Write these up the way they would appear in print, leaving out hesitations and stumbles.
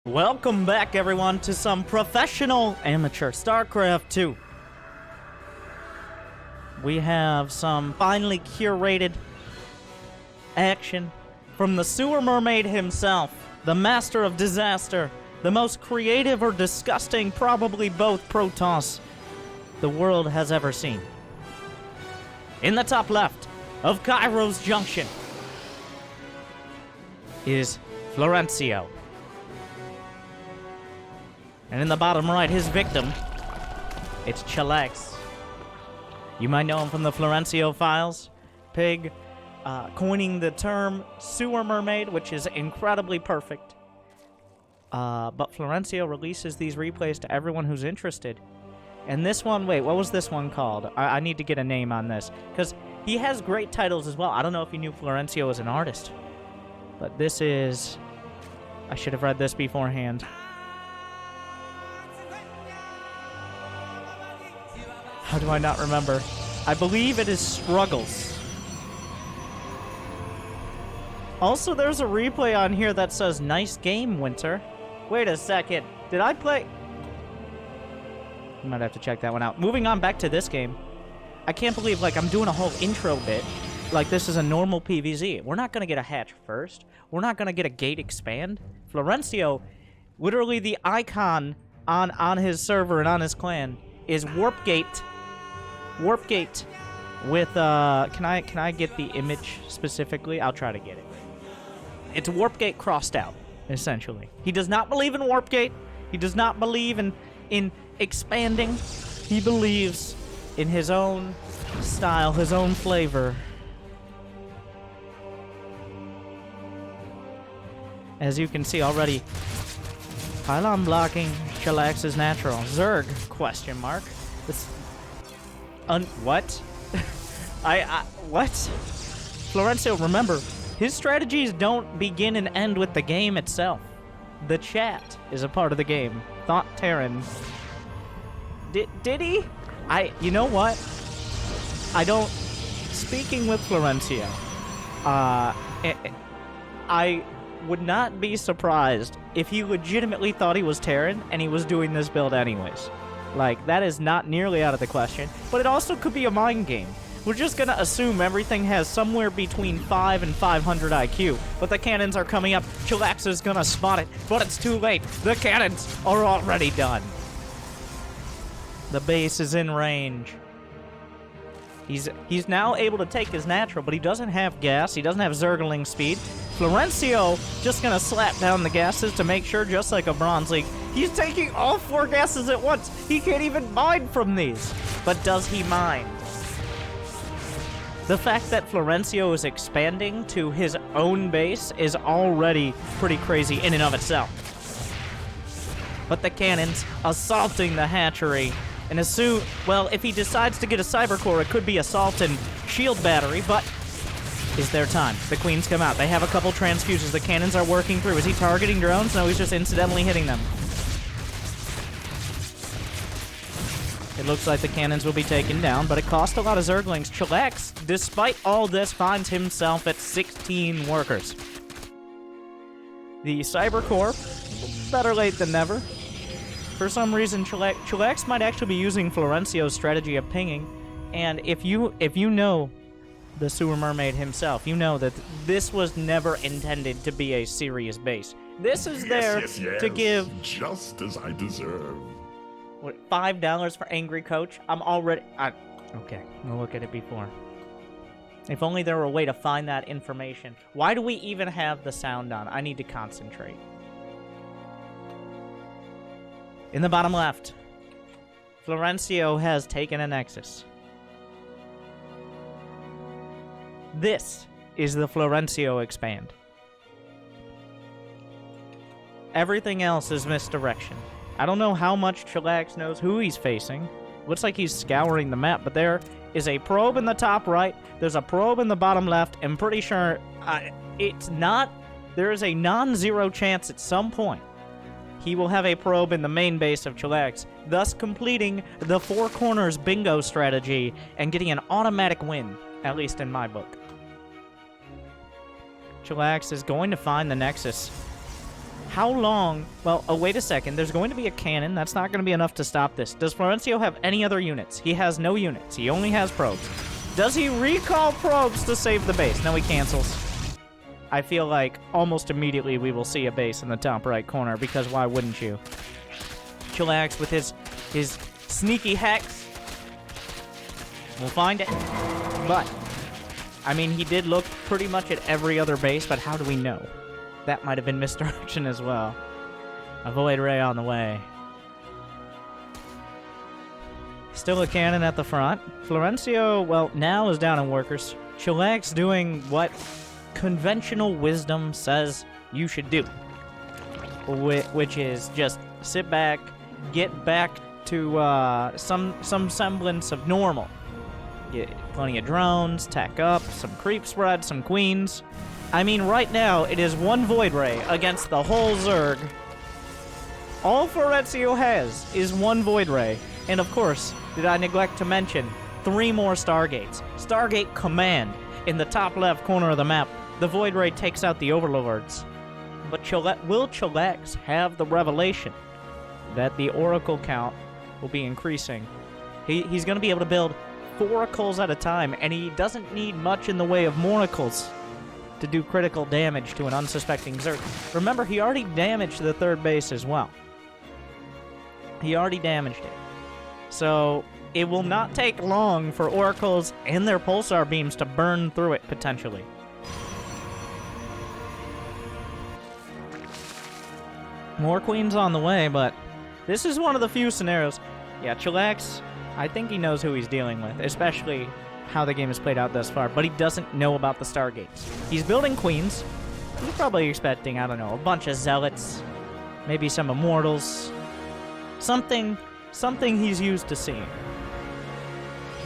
Welcome back, everyone, to some professional amateur StarCraft 2. We have some finely curated action from the sewer mermaid himself, the master of disaster, the most creative or disgusting, probably both, protoss the world has ever seen. In the top left of Cairo's Junction is Florencio. And in the bottom right, his victim, it's Chillax. You might know him from the Florencio files. Pig coining the term sewer mermaid, which is incredibly perfect. But Florencio releases these replays to everyone who's interested. And this one, wait, what was this one called? I need to get a name on this, because he has great titles as well. I don't know if you knew Florencio as an artist, but this is... I should have read this beforehand. How do I not remember? I believe it is Struggles. Also, there's a replay on here that says, "Nice game, Winter." Wait a second. Did I play... I might have to check that one out. Moving on back to this game. I can't believe, like, I'm doing a whole intro bit. Like, this is a normal PvZ. We're not gonna get a hatch first. We're not gonna get a gate expand. Florencio, literally the icon on his server and on his clan, is WARPGATE. WARPGATE with, can I get the image specifically? I'll try to get it. It's WARPGATE crossed out, essentially. He does not believe in WARPGATE. He does not believe in expanding. He believes in his own style, his own flavor. As you can see already, pylon blocking, Chillax is natural. Zerg, question mark. This... what? What? Florencio, remember, his strategies don't begin and end with the game itself. The chat is a part of the game. Thought Terran. Did he? You know what? I don't... Speaking with Florencio, I would not be surprised if he legitimately thought he was Terran and he was doing this build anyways. Like, that is not nearly out of the question, but it also could be a mind game. We're just gonna assume everything has somewhere between 5 and 500 IQ, but the cannons are coming up. Chillax is gonna spot it, but it's too late. The cannons are already done. The base is in range. He's now able to take his natural, but he doesn't have gas. He doesn't have Zergling speed. Florencio just gonna slap down the gases to make sure, just like a Bronze League. He's taking all 4 gases at once. He can't even mine from these. But does he mine? The fact that Florencio is expanding to his own base is already pretty crazy in and of itself. But the cannons assaulting the hatchery. And as soon, well, if he decides to get a cyber core, it could be assault and shield battery, but is there time? The queens come out. They have a couple transfuses. The cannons are working through. Is he targeting drones? No, he's just incidentally hitting them. It looks like the cannons will be taken down, but it cost a lot of Zerglings. Chillax, despite all this, finds himself at 16 workers. The cyber core, better late than never. For some reason, Chillax might actually be using Florencio's strategy of pinging, and if you know the sewer mermaid himself, you know that this was never intended to be a serious base. This is there to give... just as I deserve. What, $5 for Angry Coach? I'm already... okay, we'll look at it before. If only there were a way to find that information. Why do we even have the sound on? I need to concentrate. In the bottom left, Florencio has taken a Nexus. This is the Florencio expand. Everything else is misdirection. I don't know how much Chillax knows who he's facing. Looks like he's scouring the map, but there is a probe in the top right. There's a probe in the bottom left. I'm pretty sure it's not... There is a non-zero chance at some point he will have a probe in the main base of Chillax, thus completing the 4 corners bingo strategy and getting an automatic win, at least in my book. Chillax is going to find the Nexus. How long? Well, oh, wait a second. There's going to be a cannon. That's not going to be enough to stop this. Does Florencio have any other units? He has no units. He only has probes. Does he recall probes to save the base? No, he cancels. I feel like almost immediately we will see a base in the top right corner, because why wouldn't you? Chillax with his sneaky hex. We'll find it. But, I mean, he did look pretty much at every other base, but how do we know? That might have been misdirection as well. A void ray on the way. Still a cannon at the front. Florencio, well, now is down in workers. Chillax doing what conventional wisdom says you should do. Which is just sit back, get back to some semblance of normal. Get plenty of drones, tack up, some creep spread, some queens. I mean, right now, it is one Void Ray against the whole Zerg. All Florencio has is one Void Ray. And of course, did I neglect to mention, 3 more Stargates. Stargate Command in the top left corner of the map. The Void Ray takes out the Overlords. But will Chillax have the revelation that the Oracle count will be increasing? He's going to be able to build 4 oracles at a time, and he doesn't need much in the way of moracles to do critical damage to an unsuspecting Zerg. Remember, he already damaged the 3rd base as well. He already damaged it. So, it will not take long for oracles and their pulsar beams to burn through it, potentially. More queens on the way, but this is one of the few scenarios. Yeah, Chillax, I think he knows who he's dealing with, especially how the game has played out thus far, but he doesn't know about the Stargates. He's building queens. He's probably expecting, I don't know, a bunch of zealots, maybe some immortals, something he's used to seeing.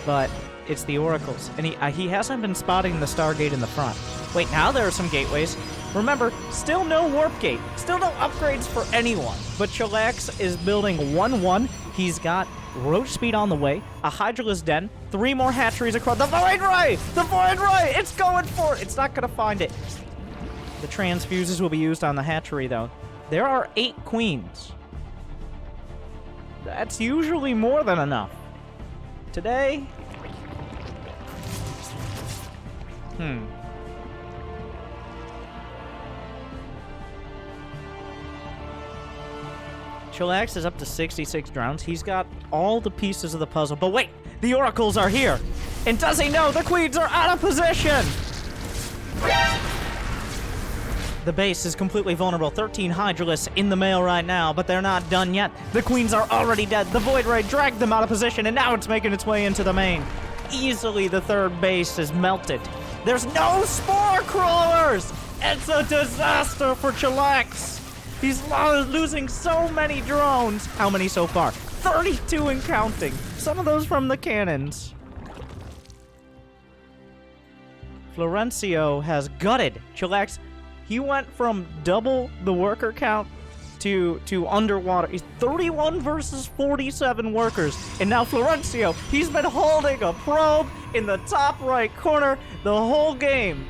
But it's the oracles, and he hasn't been spotting the Stargate in the front. Wait, now there are some gateways. Remember, still no warp gate, still no upgrades for anyone. But Chillax is building 1-1. He's got roach speed on the way, a Hydraless Den, 3 more hatcheries across the Void Ray! The Void Ray! It's going for it! It's not gonna find it. The transfuses will be used on the hatchery, though. There are 8 queens. That's usually more than enough. Today... Chillax is up to 66 drones. He's got all the pieces of the puzzle. But wait, the oracles are here. And does he know the queens are out of position? The base is completely vulnerable. 13 Hydralists in the mail right now, but they're not done yet. The queens are already dead. The Void Ray dragged them out of position, and now it's making its way into the main. Easily, the 3rd base is melted. There's no spore crawlers! It's a disaster for Chillax. He's losing so many drones. How many so far? 32 and counting. Some of those from the cannons. Florencio has gutted Chillax. He went from double the worker count to underwater. He's 31 versus 47 workers. And now Florencio, he's been holding a probe in the top right corner the whole game.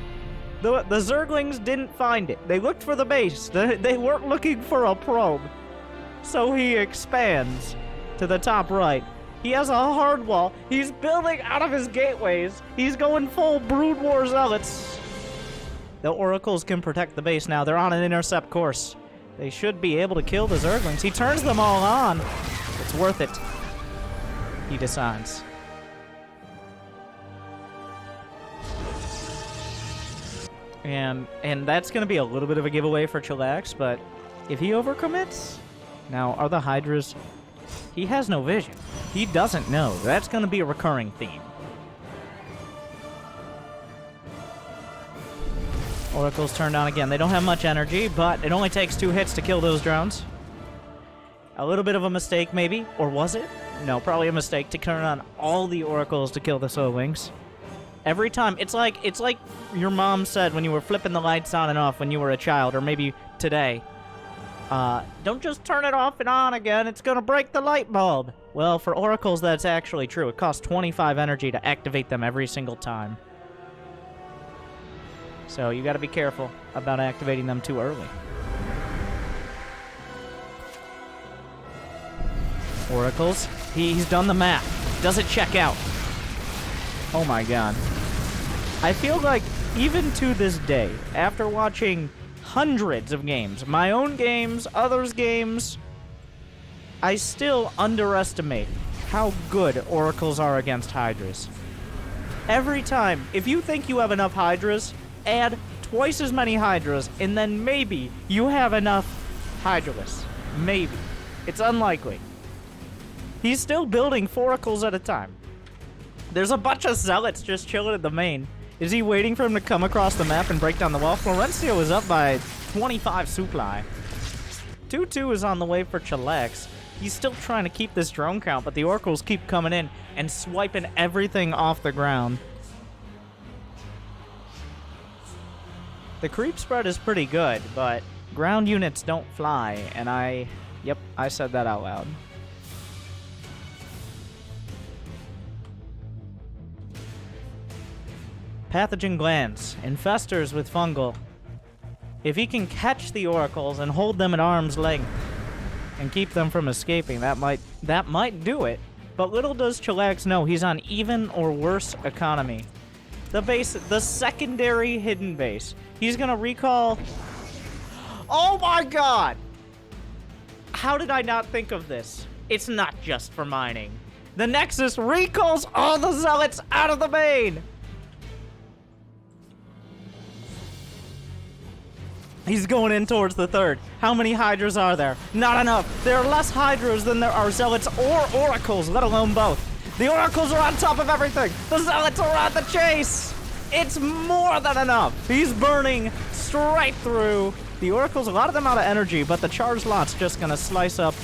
The Zerglings didn't find it. They looked for the base. They weren't looking for a probe. So he expands to the top right. He has a hard wall. He's building out of his gateways. He's going full Brood War Zealots. The oracles can protect the base now. They're on an intercept course. They should be able to kill the Zerglings. He turns them all on. It's worth it, he decides. And that's going to be a little bit of a giveaway for Chillax, but if he overcommits... Now, are the Hydras... He has no vision. He doesn't know. That's going to be a recurring theme. Oracles turned on again. They don't have much energy, but it only takes 2 hits to kill those drones. A little bit of a mistake, maybe. Or was it? No, probably a mistake to turn on all the Oracles to kill the Soulwings. Every time. It's like your mom said when you were flipping the lights on and off when you were a child, or maybe today. Don't just turn it off and on again. It's going to break the light bulb. Well, for Oracles, that's actually true. It costs 25 energy to activate them every single time. So you got to be careful about activating them too early. Oracles. He's done the math. Does it check out? Oh my god. I feel like even to this day, after watching hundreds of games, my own games, others' games, I still underestimate how good Oracles are against Hydras. Every time, if you think you have enough Hydras, add twice as many Hydras, and then maybe you have enough Hydralists. Maybe. It's unlikely. He's still building 4 Oracles at a time. There's a bunch of Zealots just chilling at the main. Is he waiting for him to come across the map and break down the wall? Florencio is up by 25 supply. 2-2 is on the way for Chillax. He's still trying to keep this drone count, but the Oracles keep coming in and swiping everything off the ground. The creep spread is pretty good, but ground units don't fly, and I said that out loud. Pathogen glands, infestors with fungal. If he can catch the Oracles and hold them at arm's length and keep them from escaping, that might do it. But little does Chillax know he's on even or worse economy. The secondary hidden base. He's gonna recall. Oh my god! How did I not think of this? It's not just for mining. The Nexus recalls all the Zealots out of the main! He's going in towards the third. How many Hydras are there? Not enough. There are less Hydras than there are Zealots or Oracles, let alone both. The Oracles are on top of everything. The Zealots are on the chase. It's more than enough. He's burning straight through. The Oracles, a lot of them out of energy, but the charge lot's just gonna slice up.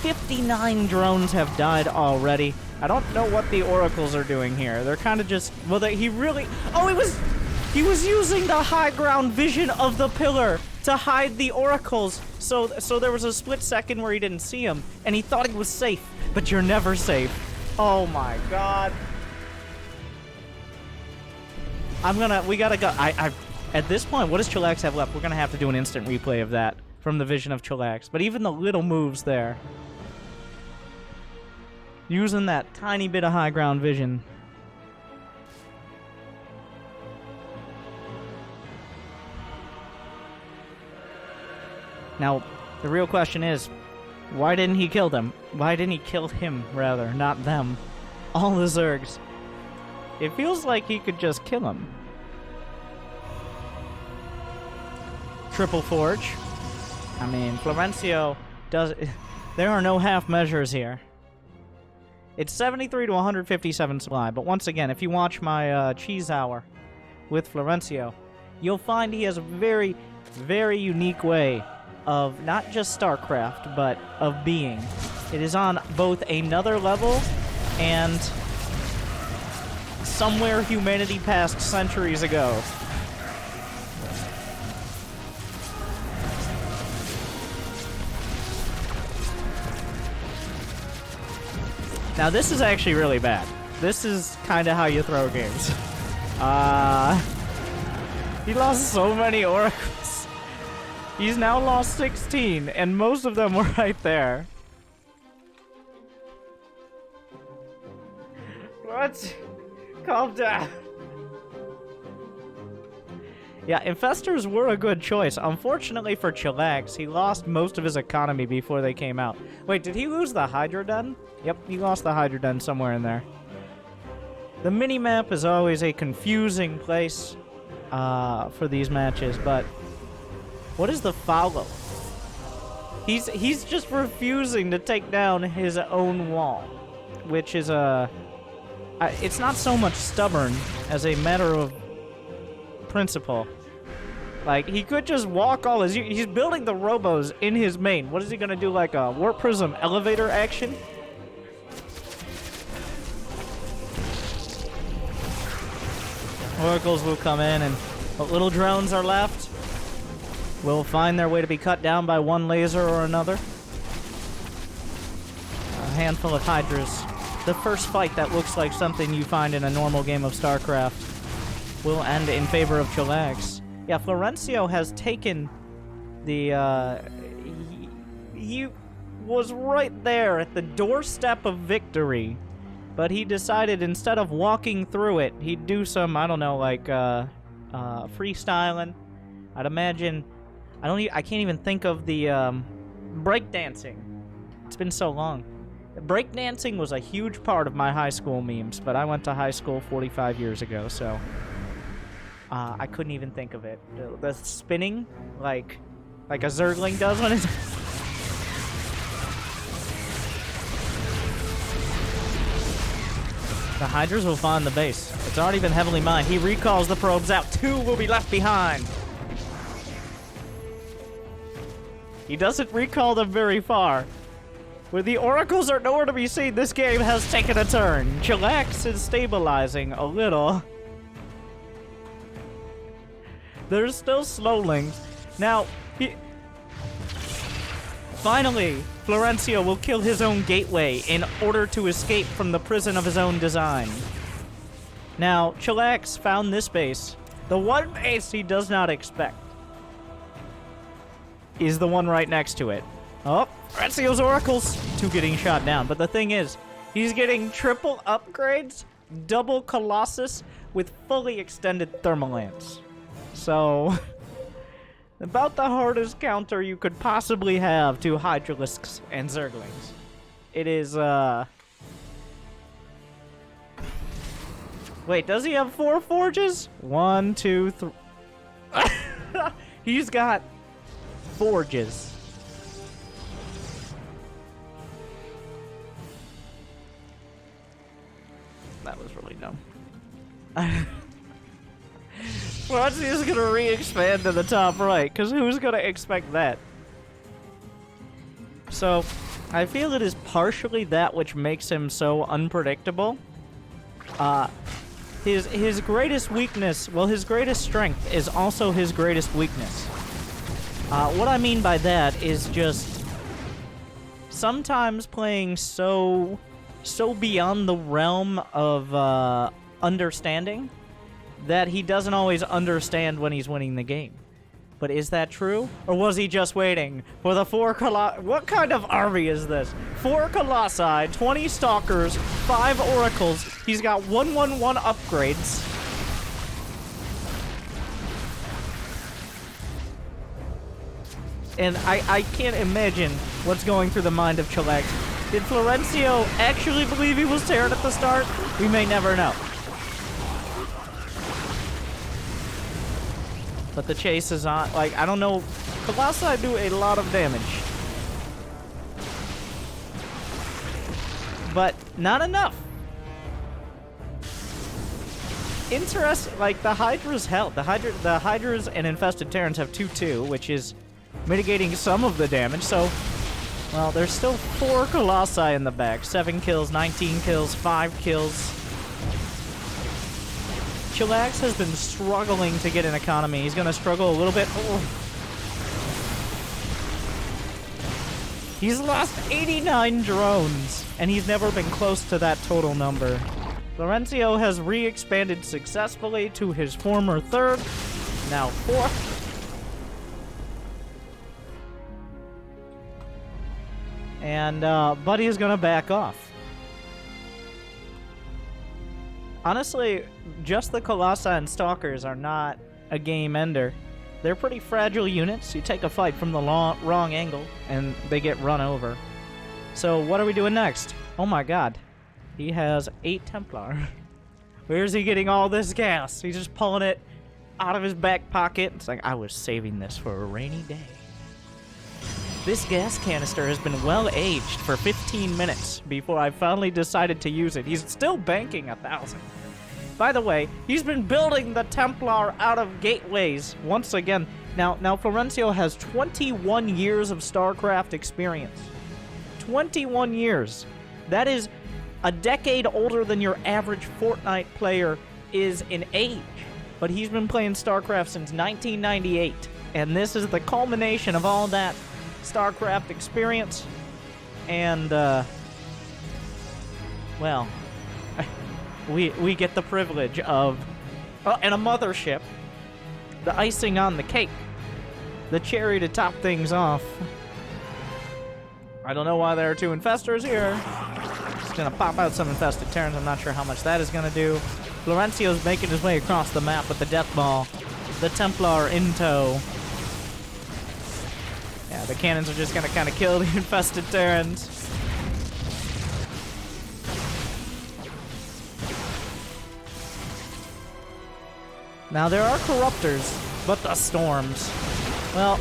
59 drones have died already. I don't know what the Oracles are doing here. They're kind of just, well, he really, oh, he was using the high ground vision of the pillar to hide the Oracles. So there was a split second where he didn't see him, and he thought he was safe, but you're never safe. Oh my god. We gotta go. At this point, what does Chillax have left? We're gonna have to do an instant replay of that from the vision of Chillax. But even the little moves there, using that tiny bit of high ground vision. Now, the real question is, why didn't he kill them? Why didn't he kill him, rather, not them? All the Zergs. It feels like he could just kill him. Triple Forge. I mean, Florencio does... There are no half measures here. It's 73 to 157 supply, but once again, if you watch my Cheese Hour with Florencio, you'll find he has a very, very unique way of not just Starcraft, but of being. It is on both another level and somewhere humanity passed centuries ago. Now this is actually really bad. This is kind of how you throw games. He lost so many Oracles. He's now lost 16, and most of them were right there. What? Calm down. Yeah, Infestors were a good choice. Unfortunately for Chillax, he lost most of his economy before they came out. Wait, did he lose the Hydra Den? Yep, he lost the Hydra Den somewhere in there. The mini-map is always a confusing place for these matches, but what is the follow? He's just refusing to take down his own wall, which is it's not so much stubborn as a matter of principle. Like, he could just walk all his... He's building the robos in his main. What is he gonna do, like a Warp Prism elevator action? Oracles will come in, and what little drones are left will find their way to be cut down by one laser or another. A handful of Hydras. The first fight that looks like something you find in a normal game of StarCraft will end in favor of Chillax. Yeah, was right there at the doorstep of victory. But he decided instead of walking through it, he'd do some, I don't know, like, freestyling. I'd imagine, I can't even think of the, breakdancing. It's been so long. Breakdancing was a huge part of my high school memes, but I went to high school 45 years ago, so I couldn't even think of it. The spinning, like a Zergling does when it's... The Hydras will find the base. It's already been heavily mined. He recalls the probes out. 2 will be left behind. He doesn't recall them very far. Where the oracles are nowhere to be seen, this game has taken a turn. Chillax is stabilizing a little. There's still slowlings. Now, finally, Florencio will kill his own gateway in order to escape from the prison of his own design. Now, Chillax found this base. The one base he does not expect is the one right next to it. Oh, Florencio's oracles. 2 getting shot down. But the thing is, he's getting triple upgrades, double Colossus, with fully extended thermal lance. So, about the hardest counter you could possibly have to Hydralisks and Zerglings. It is, Wait, does he have 4 forges? 1, 2, 3... He's got forges. That was really dumb. Florencio's gonna re-expand to the top right, because who's gonna expect that? So, I feel it is partially that which makes him so unpredictable. His greatest weakness, well, his greatest strength is also his greatest weakness. What I mean by that is just sometimes playing so beyond the realm of understanding that he doesn't always understand when he's winning the game. But is that true? Or was he just waiting for the 4 Colossi? What kind of army is this? 4 Colossi, 20 Stalkers, 5 Oracles. He's got 111 upgrades. And I can't imagine what's going through the mind of Chillax. Did Florencio actually believe he was Terran at the start? We may never know. But the chase is on. Like, I don't know. Colossi do a lot of damage. But not enough. Interesting. Like, the Hydra's held. The Hydras and Infested Terrans have 2-2, which is mitigating some of the damage. So, well, there's still 4 Colossi in the back. 7 kills, 19 kills, 5 kills. Chillax has been struggling to get an economy. He's going to struggle a little bit. Oh. He's lost 89 drones, and he's never been close to that total number. Florencio has re-expanded successfully to his former 3rd, now 4th. And Buddy is going to back off. Honestly, just the Colossi and Stalkers are not a game ender. They're pretty fragile units. You take a fight from the wrong angle, and they get run over. So what are we doing next? Oh my god. He has 8 Templar. Where's he getting all this gas? He's just pulling it out of his back pocket. It's like, I was saving this for a rainy day. This gas canister has been well aged for 15 minutes before I finally decided to use it. He's still banking 1,000. By the way, he's been building the Templar out of gateways once again. Now Florencio has 21 years of Starcraft experience. 21 years. That is a decade older than your average Fortnite player is in age. But he's been playing Starcraft since 1998. And this is the culmination of all that Starcraft experience, and well, we get the privilege of and a mothership, the icing on the cake, the cherry to top things off. I don't know why there are 2 infestors here. Just gonna pop out some infested Terrans. I'm not sure how much that is gonna do. Florencio's making his way across the map with the Death Ball. The Templar in tow. Yeah, the cannons are just gonna kind of kill the infested Terrans. Now, there are Corruptors, but the Storms. Well,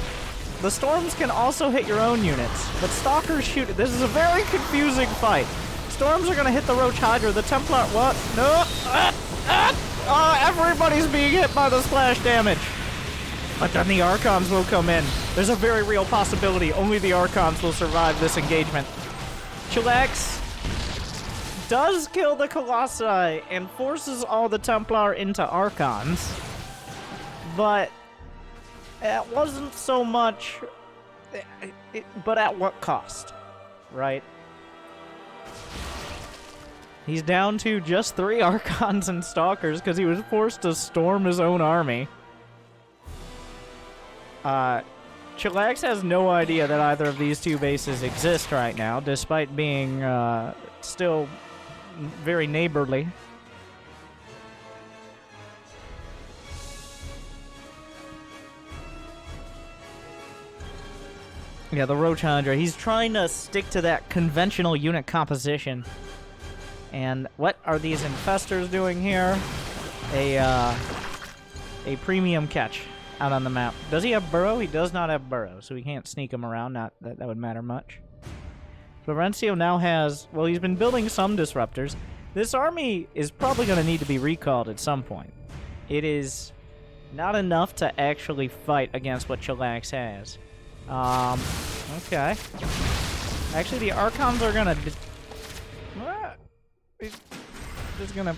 the Storms can also hit your own units, but Stalkers shoot it. This is a very confusing fight. Storms are gonna hit the Roach Hydra. The Templar, what? No! Everybody's being hit by the splash damage. But then the Archons will come in. There's a very real possibility only the Archons will survive this engagement. Chillax does kill the Colossi and forces all the Templar into Archons. But it wasn't so much... but at what cost? Right? He's down to just 3 Archons and Stalkers because he was forced to storm his own army. Chillax has no idea that either of these 2 bases exist right now, despite being still very neighborly. Yeah, the Roach Hydra, he's trying to stick to that conventional unit composition. And what are these infestors doing here? A premium catch out on the map. Does he have burrow? He does not have burrow, so we can't sneak him around. Not that that would matter much. Florencio now has... well, he's been building some disruptors. This army is probably going to need to be recalled at some point. It is not enough to actually fight against what Chillax has. Okay. Actually, the Archons are going to... what? He's just gonna...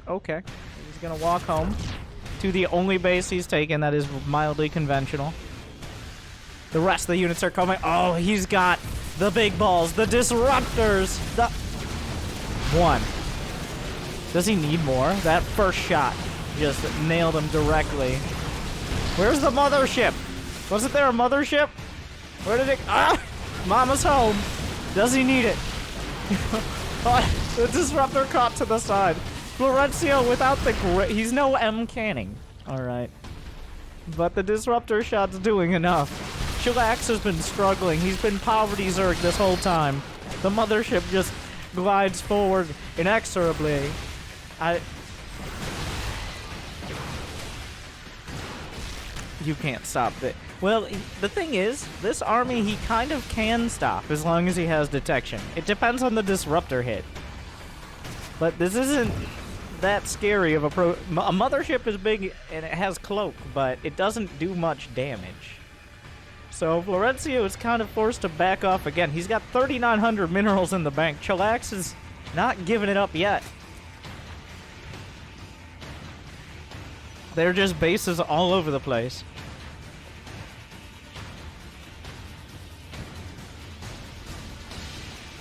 okay. He's gonna walk home to the only base he's taken that is mildly conventional. The rest of the units are coming. Oh, he's got the big balls, the disruptors, the... 1. Does he need more? That first shot just nailed him directly. Where's the mothership? Wasn't there a mothership? Where did it... ah! Mama's home. Does he need it? The disruptor caught to the side. Florencio without the he's no M canning. Alright. But the disruptor shot's doing enough. Chillax has been struggling. He's been poverty zerg this whole time. The mothership just glides forward inexorably. You can't stop it. Well, the thing is, this army he kind of can stop as long as he has detection. It depends on the disruptor hit. But this isn't that scary of a mothership is big and it has cloak, but it doesn't do much damage. So Florencio is kind of forced to back off again. He's got 3,900 minerals in the bank. Chillax is not giving it up yet. They're just bases all over the place.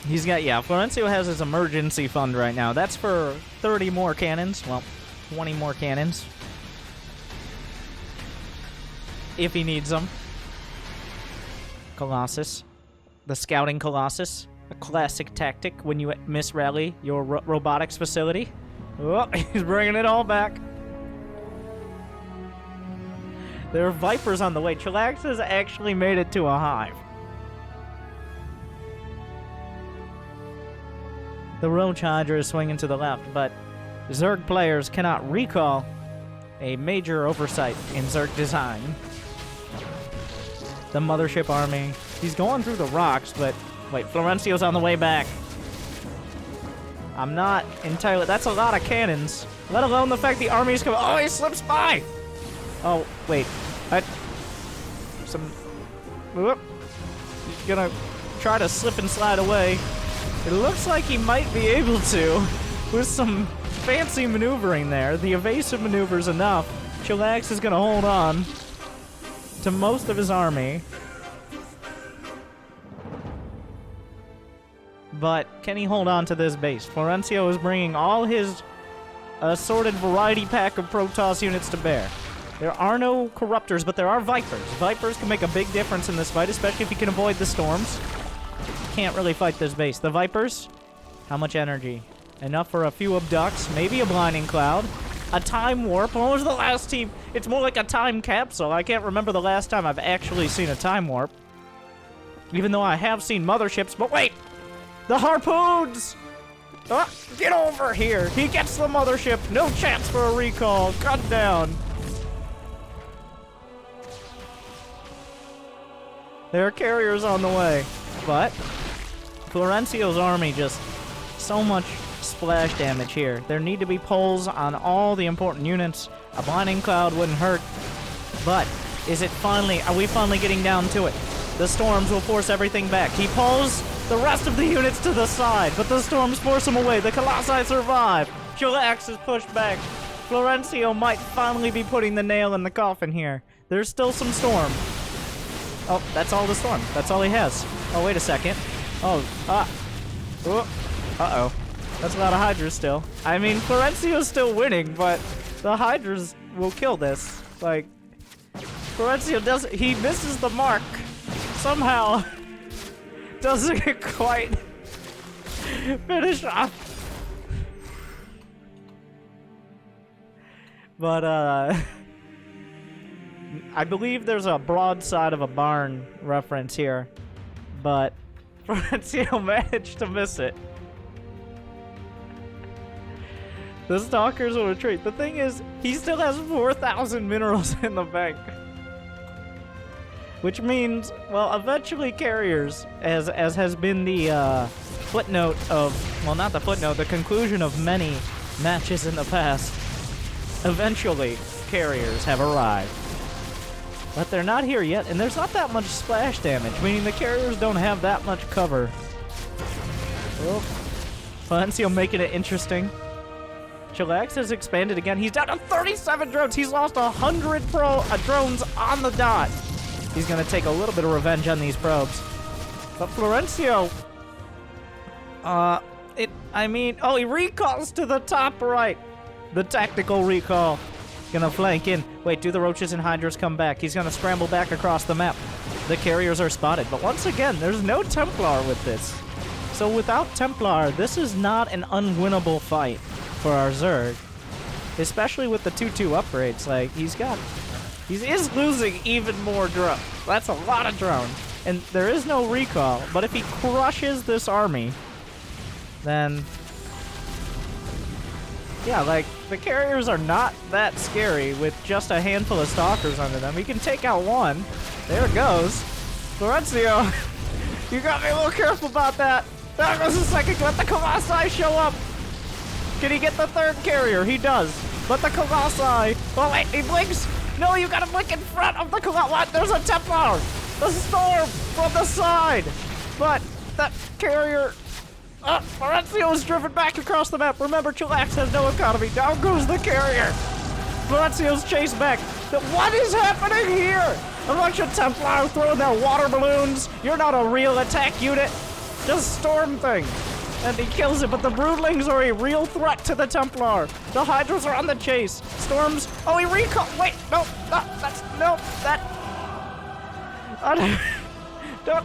He's got, yeah, Florencio has his emergency fund right now. That's for 30 more cannons. Well, 20 more cannons. If he needs them. Colossus. The scouting Colossus. A classic tactic when you misrally your robotics facility. Oh, he's bringing it all back. There are Vipers on the way. Chillax has actually made it to a hive. The Roach Hydra is swinging to the left, but Zerg players cannot recall a major oversight in Zerg design. The Mothership army. He's going through the rocks, but... wait, Florencio's on the way back. I'm not entirely... that's a lot of cannons. Let alone the fact the army's coming... oh, he slips by! Oh, wait. Whoop. He's gonna try to slip and slide away. It looks like he might be able to, with some fancy maneuvering there. The evasive maneuver's enough. Chillax is gonna hold on to most of his army. But can he hold on to this base? Florencio is bringing all his assorted variety pack of Protoss units to bear. There are no Corruptors, but there are Vipers. Vipers can make a big difference in this fight, especially if you can avoid the storms. can't really fight this base. The Vipers, how much energy? Enough for a few abducts, maybe a blinding cloud. A time warp. When was the last team? It's more like a time capsule. I can't remember the last time I've actually seen a time warp. Even though I have seen motherships, but wait! The harpoons! Oh, get over here! He gets the mothership! No chance for a recall! Cut down! There are carriers on the way, but Florencio's army just so much splash damage here. There need to be pulls on all the important units. A blinding cloud wouldn't hurt, but is it finally? Are we finally getting down to it? The storms will force everything back. He pulls the rest of the units to the side, but the storms force him away. The Colossi survive. Chillax is pushed back. Florencio might finally be putting the nail in the coffin here. There's still some storm. Oh, that's all the storm. That's all he has. Oh, wait a second. Oh, uh-oh. That's a lot of Hydras still. I mean, Florencio's still winning, but the Hydras will kill this. Like, Florencio doesn't... He misses the mark. Somehow. Doesn't quite finish off. But, I believe there's a broadside of a barn reference here, but Florencio managed to miss it. The Stalkers will retreat. The thing is, he still has 4,000 minerals in the bank. Which means, well, eventually carriers, as has been the footnote of, well, not the footnote, the conclusion of many matches in the past, eventually carriers have arrived. But they're not here yet, and there's not that much splash damage, meaning the carriers don't have that much cover. Oh, Florencio making it interesting. Chillax has expanded again. He's down to 37 drones. He's lost 100 drones on the dot. He's going to take a little bit of revenge on these probes. But Florencio... he recalls to the top right. The tactical recall. Gonna flank in. Wait, do the Roaches and Hydras come back? He's gonna scramble back across the map. The carriers are spotted. But once again, there's no Templar with this. So without Templar, this is not an unwinnable fight for our Zerg. Especially with the 2-2 upgrades. Like, he is losing even more drone. That's a lot of drone. And there is no recall. But if he crushes this army, then... yeah, like, the carriers are not that scary with just a handful of Stalkers under them. He can take out one. There it goes. Florencio, you got to be a little careful about that. There goes the second. Let the Colossi show up. Can he get the third carrier? He does. But the Colossi... oh, wait, he blinks. No, you got to blink in front of the Colossi. What? There's a Templar. The storm from the side. But that carrier... Florencio is driven back across the map. Remember, Chillax has no economy. Down goes the carrier. Florencio's chased back. What is happening here? A bunch of Templar throwing their water balloons. You're not a real attack unit. Just storm things. And he kills it, but the Broodlings are a real threat to the Templar. The Hydras are on the chase. Storms... oh, he recall... wait, no, don't...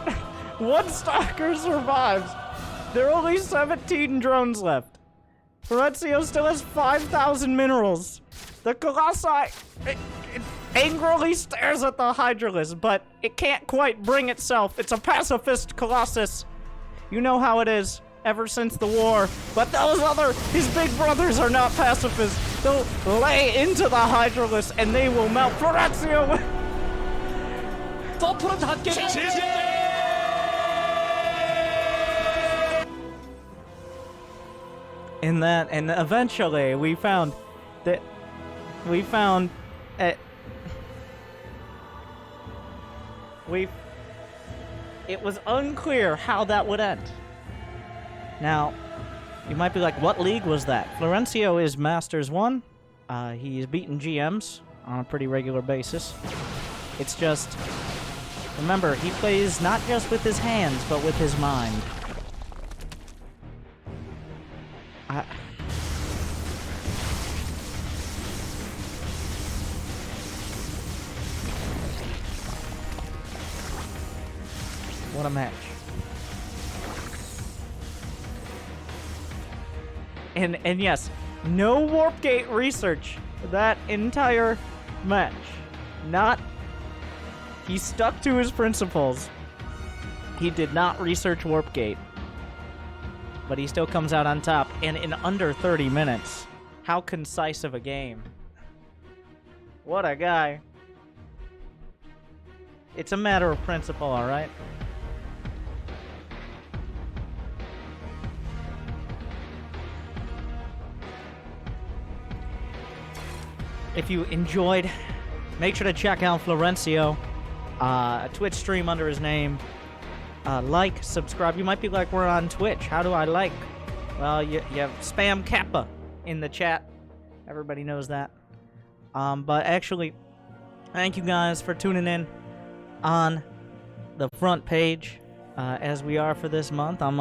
one Stalker survives. There are only 17 drones left. Florencio still has 5,000 minerals. The Colossi... it angrily stares at the Hydralis, but it can't quite bring itself. It's a pacifist Colossus. You know how it is. Ever since the war. But his big brothers are not pacifists. They'll lay into the Hydralis and they will melt. Florencio! And eventually we found that it was unclear how that would end. Now, you might be like, what league was that? Florencio is Masters 1. He's beaten GMs on a pretty regular basis. It's just, remember, he plays not just with his hands, but with his mind. What a match. And yes, no Warpgate research that entire match. He stuck to his principles. He did not research Warpgate. But he still comes out on top, and in under 30 minutes. How concise of a game. What a guy. It's a matter of principle, alright? If you enjoyed, make sure to check out Florencio. A Twitch stream under his name. Like, subscribe. You might be like, we're on Twitch. How do I like? Well, you spam Kappa in the chat. Everybody knows that. But actually, thank you guys for tuning in on the front page as we are for this month. I'm on